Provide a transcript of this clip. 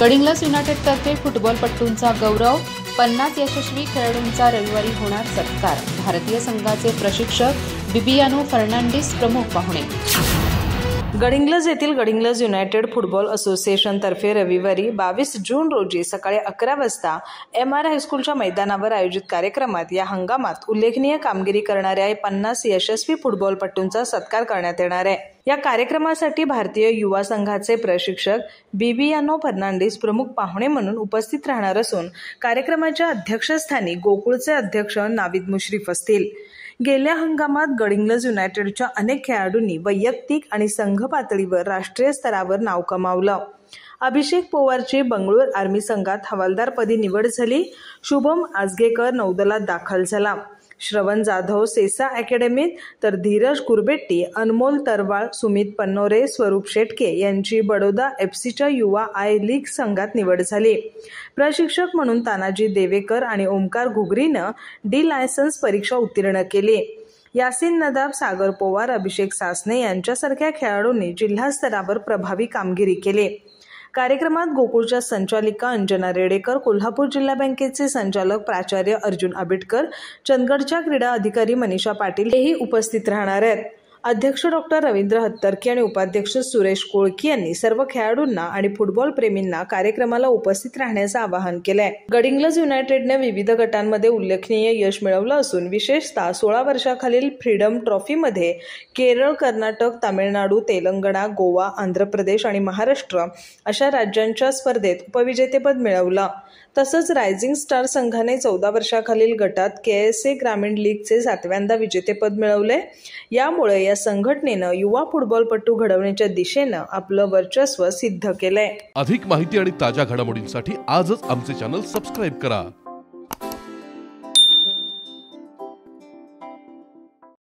गडिंग्लज युनायटेडतर्फे फुटबॉलपटूंचा गौरव, 50 यशस्वी खेळाडूंचा रविवारी होणार सत्कार. भारतीय संघाचे प्रशिक्षक बिबियानो फर्नांडिस प्रमुख पाहुणे. गडिंग्लज येथील गडिंग्लज युनायटेड फुटबॉल असोसिएशनतर्फे रविवारी 22 जून रोजी सकाळी 11 वाजता MR हायस्कूलच्या मैदानावर आयोजित कार्यक्रमात या हंगामात उल्लेखनीय कामगिरी करणाऱ्या 50 यशस्वी फुटबॉलपटूंचा सत्कार करण्यात येणार आहे. या कार्यक्रमासाठी भारतीय युवा संघाचे प्रशिक्षक बिबियानो फर्नांडिस प्रमुख पाहुणे म्हणून उपस्थित राहणार असून कार्यक्रमाच्या अध्यक्षस्थानी गोकुळचे अध्यक्ष नाविद मुश्रीफ असतील. गेल्या हंगामात गडिंग्लज युनायटेडच्या अनेक खेळाडूंनी वैयक्तिक आणि संघ पातळीवर राष्ट्रीय स्तरावर नाव कमावलं. अभिषेक पोवारची बंगळूर आर्मी संघात हवालदारपदी निवड झाली. शुभम आजगेकर नौदलात दाखल झाला. श्रवण जाधव सेसा अकॅडमीत, तर धीरज कुरबेट्टी, अनमोल तरवाळ, सुमित पन्नोरे, स्वरूप शेटके यांची बडोदा FCच्या युवा आय लीग संघात निवड झाली. प्रशिक्षक म्हणून तानाजी देवेकर आणि ओमकार घुगरीनं D-लायसन्स परीक्षा उत्तीर्ण केली. यासिन नदाब, सागर पोवार, अभिषेक सासने यांच्यासारख्या खेळाडूंनी जिल्हा स्तरावर प्रभावी कामगिरी केली. कार्यक्रमात गोकुळच्या संचालिका अंजना रेडेकर, कोल्हापूर जिल्हा बँकेचे संचालक प्राचार्य अर्जुन आबिटकर, चंदगडच्या क्रीडा अधिकारी मनीषा पाटील हेही उपस्थित राहणार आहेत. अध्यक्ष डॉक्टर रवींद्र हत्तरकी आणि उपाध्यक्ष सुरेश कोळकी यांनी सर्व खेळाडूंना आणि फुटबॉल प्रेमींना कार्यक्रमाला उपस्थित राहण्याचं आवाहन केलंय. गडिंग्लज युनायटेडने विविध गटांमध्ये उल्लेखनीय यश मिळवलं असून विशेषतः 16 वर्षाखालील फ्रीडम ट्रॉफीमध्ये केरळ, कर्नाटक, तामिळनाडू, तेलंगणा, गोवा, आंध्र प्रदेश आणि महाराष्ट्र अशा राज्यांच्या स्पर्धेत उपविजेतेपद मिळवलं. तसंच रायझिंग स्टार संघाने 14 वर्षाखालील गटात KSA ग्रामीण लीगचे 7व्यांदा विजेतेपद मिळवले. यामुळे या संघटनेनं युवा फुटबॉलपटू घडवण्याच्या दिशेनं आपलं वर्चस्व सिद्ध केलंय. अधिक माहिती आणि ताज्या घडामोडींसाठी आजच आमचे चॅनल सबस्क्राईब करा.